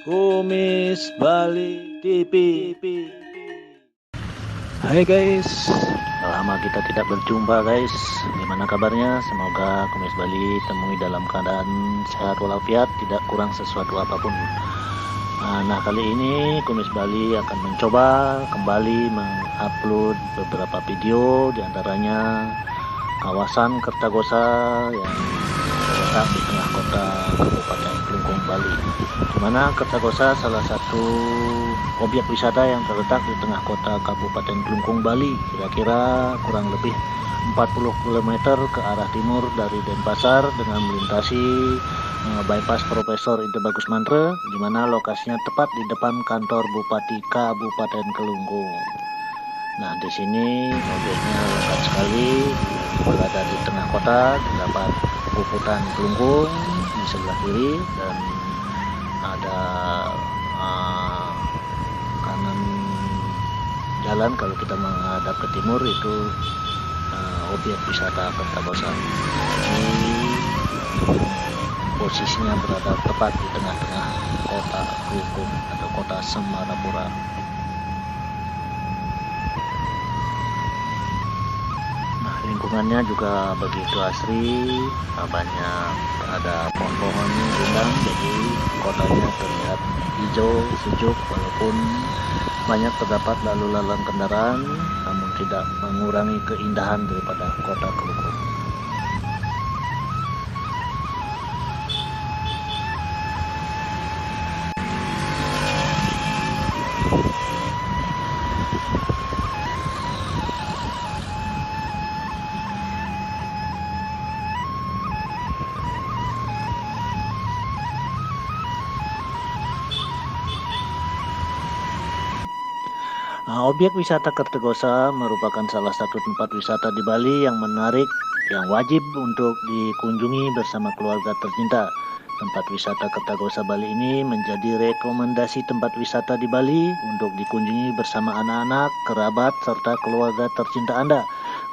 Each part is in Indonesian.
Kumis Bali TV. Hai guys, lama kita tidak berjumpa guys. Gimana kabarnya? Semoga Kumis Bali temui dalam keadaan sehat walafiat, tidak kurang sesuatu apapun. Nah kali ini Kumis Bali akan mencoba kembali mengupload beberapa video, diantaranya kawasan Kertagosa yang terletak di tengah kota Kabupaten Kelungkung, Bali, di mana Kertagosa salah satu objek wisata yang terletak di tengah kota Kabupaten Kelungkung, Bali, kira-kira kurang lebih 40 km ke arah timur dari Denpasar dengan melintasi bypass Profesor Ide Bagus Mantre, di mana lokasinya tepat di depan kantor Bupati Kabupaten Kelungkung. Nah, di sini objeknya lengkap sekali, berada di tengah kota, terdapat Puputan Kelungkung di sebelah kiri dan ada kanan jalan kalau kita menghadap ke timur itu objek wisata Kertagosa. Ini posisinya berada tepat di tengah-tengah kota Kelungkung atau kota Semarapura. Lingkungannya juga begitu asri, banyak ada pohon-pohon rindang, jadi kotanya terlihat hijau sejuk walaupun banyak terdapat lalu lalang kendaraan, namun tidak mengurangi keindahan daripada kota Kelungkung. Objek wisata Kertagosa merupakan salah satu tempat wisata di Bali yang menarik, yang wajib untuk dikunjungi bersama keluarga tercinta. Tempat wisata Kertagosa Bali ini menjadi rekomendasi tempat wisata di Bali untuk dikunjungi bersama anak-anak, kerabat, serta keluarga tercinta Anda.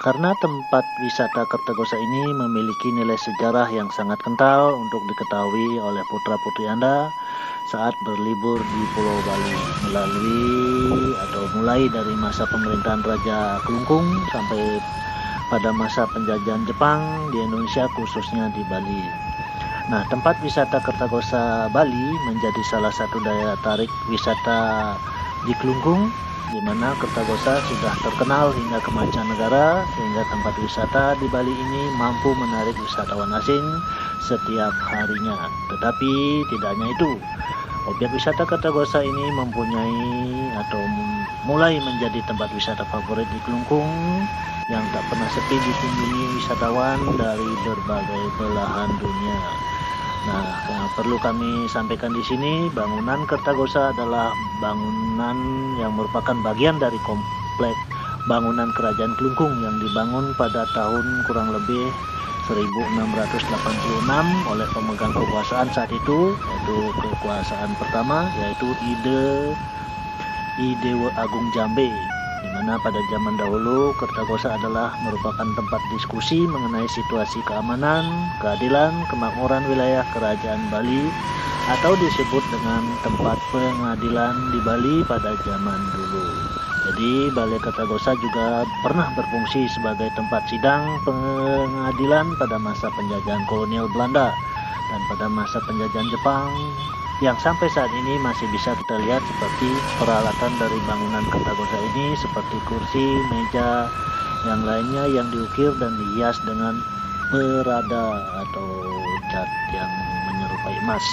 Karena tempat wisata Kertagosa ini memiliki nilai sejarah yang sangat kental untuk diketahui oleh putra-putri Anda saat berlibur di Pulau Bali, mulai dari masa pemerintahan Raja Kelungkung sampai pada masa penjajahan Jepang di Indonesia, khususnya di Bali. Nah, tempat wisata Kertagosa Bali menjadi salah satu daya tarik wisata di Kelungkung, di mana Kertagosa sudah terkenal hingga ke mancanegara, sehingga tempat wisata di Bali ini mampu menarik wisatawan asing setiap harinya. Tetapi tidak hanya itu, objek wisata Kertagosa ini mempunyai atau mulai menjadi tempat wisata favorit di Kelungkung yang tak pernah sepi dikunjungi wisatawan dari berbagai belahan dunia. Nah, yang perlu kami sampaikan di sini, bangunan Kertagosa adalah bangunan yang merupakan bagian dari kompleks bangunan Kerajaan Kelungkung yang dibangun pada tahun kurang lebih 1686 oleh pemegang kekuasaan saat itu, yaitu kekuasaan pertama, yaitu Dewa Agung Jambe, di mana pada zaman dahulu Kertagosa adalah merupakan tempat diskusi mengenai situasi keamanan, keadilan, kemakmuran wilayah Kerajaan Bali, atau disebut dengan tempat pengadilan di Bali pada zaman dulu. Jadi Balai Kertagosa juga pernah berfungsi sebagai tempat sidang pengadilan pada masa penjajahan kolonial Belanda dan pada masa penjajahan Jepang, yang sampai saat ini masih bisa kita lihat seperti peralatan dari bangunan Kertagosa ini seperti kursi, meja, yang lainnya yang diukir dan dihias dengan perada atau cat yang menyerupai emas.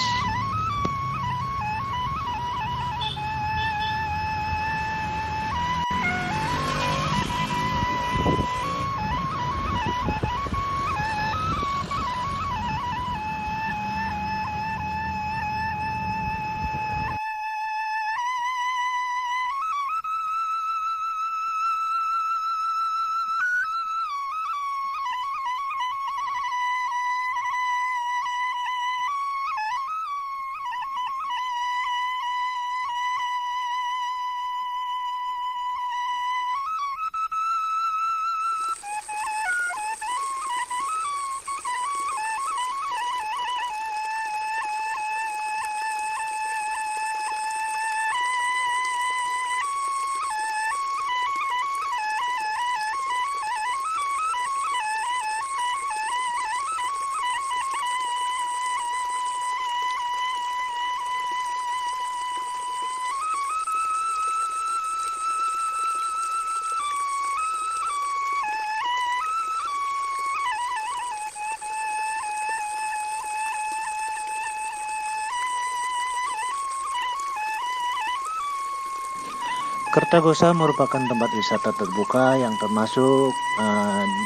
Kertagosa merupakan tempat wisata terbuka yang termasuk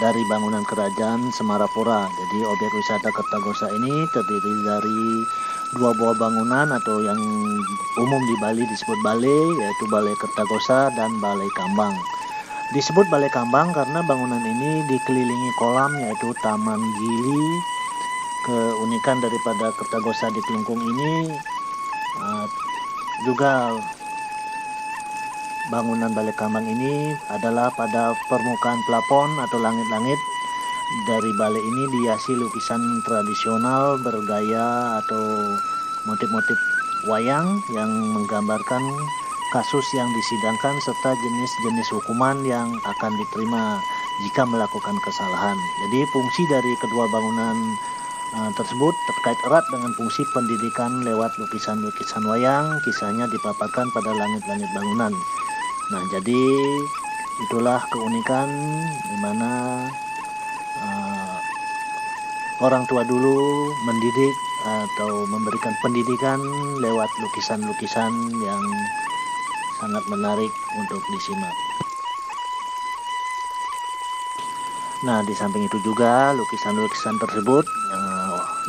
dari bangunan kerajaan Semarapura. Jadi objek wisata Kertagosa ini terdiri dari dua buah bangunan atau yang umum di Bali disebut balai, yaitu Balai Kertagosa dan Balai Kambang. Disebut Balai Kambang karena bangunan ini dikelilingi kolam yaitu Taman Gili. Keunikan daripada Kertagosa di Kelungkung ini juga bangunan Balai Kambang ini adalah pada permukaan plafon atau langit-langit dari balai ini dihiasi lukisan tradisional bergaya atau motif-motif wayang yang menggambarkan kasus yang disidangkan serta jenis-jenis hukuman yang akan diterima jika melakukan kesalahan. Jadi fungsi dari kedua bangunan tersebut terkait erat dengan fungsi pendidikan lewat lukisan-lukisan wayang, kisahnya dipaparkan pada langit-langit bangunan. Nah, jadi itulah keunikan di mana orang tua dulu mendidik atau memberikan pendidikan lewat lukisan-lukisan yang sangat menarik untuk disimak. Nah, di samping itu juga lukisan-lukisan tersebut,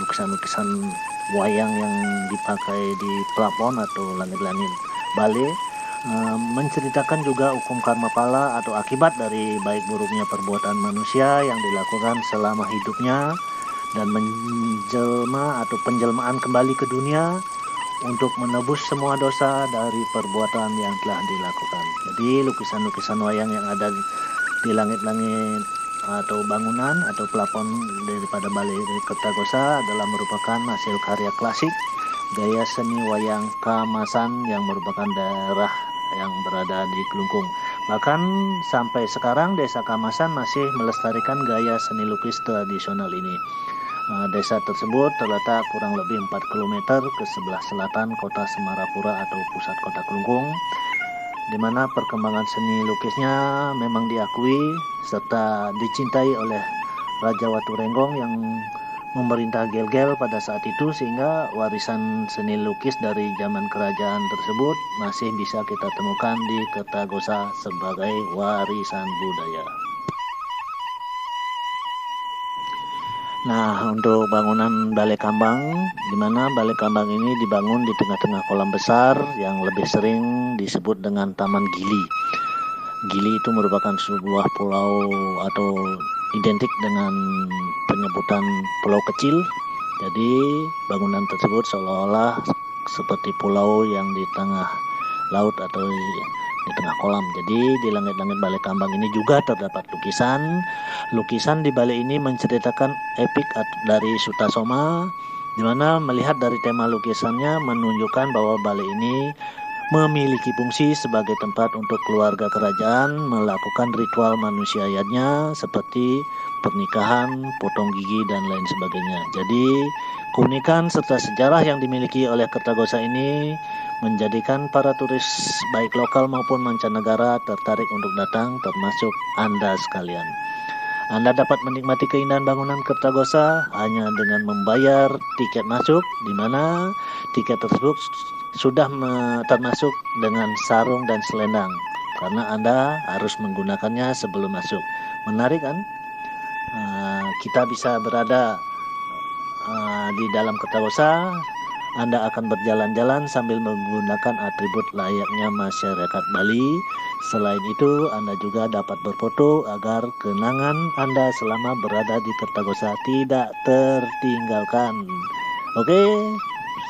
lukisan-lukisan wayang yang dipakai di plafon atau langit-langit balai menceritakan juga hukum karma pala atau akibat dari baik buruknya perbuatan manusia yang dilakukan selama hidupnya dan menjelma atau penjelmaan kembali ke dunia untuk menebus semua dosa dari perbuatan yang telah dilakukan. Jadi lukisan-lukisan wayang yang ada di langit-langit atau bangunan atau plafon daripada Balai Kertagosa adalah merupakan hasil karya klasik gaya seni wayang Kamasan yang merupakan daerah yang berada di Kelungkung. Bahkan sampai sekarang desa Kamasan masih melestarikan gaya seni lukis tradisional ini. Desa tersebut terletak kurang lebih 4 km ke sebelah selatan kota Semarapura atau pusat kota Kelungkung, di mana perkembangan seni lukisnya memang diakui serta dicintai oleh Raja Waturenggong yang memerintah Gel-Gel pada saat itu, sehingga warisan seni lukis dari zaman kerajaan tersebut masih bisa kita temukan di Kertagosa sebagai warisan budaya. Nah, untuk bangunan Balai Kambang, di mana Balai Kambang ini dibangun di tengah-tengah kolam besar yang lebih sering disebut dengan Taman Gili. Gili itu merupakan sebuah pulau atau identik dengan penyebutan pulau kecil. Jadi bangunan tersebut seolah-olah seperti pulau yang di tengah laut atau di tengah kolam. Jadi di langit-langit Balai Kambang ini juga terdapat lukisan. Lukisan di balai ini menceritakan epik dari Sutasoma, di mana melihat dari tema lukisannya menunjukkan bahwa balai ini memiliki fungsi sebagai tempat untuk keluarga kerajaan melakukan ritual manusiaanya seperti pernikahan, potong gigi, dan lain sebagainya. Jadi keunikan serta sejarah yang dimiliki oleh Kertagosa ini menjadikan para turis baik lokal maupun mancanegara tertarik untuk datang, termasuk Anda sekalian. Anda dapat menikmati keindahan bangunan Kertagosa hanya dengan membayar tiket masuk, di mana tiket tersebut sudah termasuk dengan sarung dan selendang, karena Anda harus menggunakannya sebelum masuk. Menarik kan? Kita bisa berada di dalam Kertagosa. Anda akan berjalan-jalan sambil menggunakan atribut layaknya masyarakat Bali. Selain itu, Anda juga dapat berfoto agar kenangan Anda selama berada di Kertagosa tidak tertinggalkan. Oke,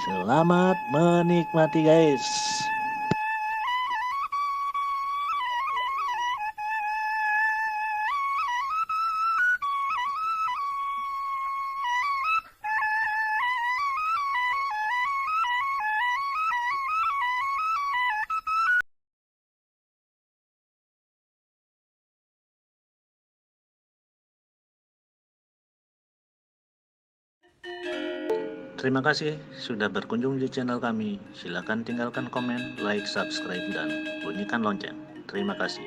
selamat menikmati guys. Terima kasih sudah berkunjung di channel kami. Silakan tinggalkan komen, like, subscribe, dan bunyikan lonceng. Terima kasih.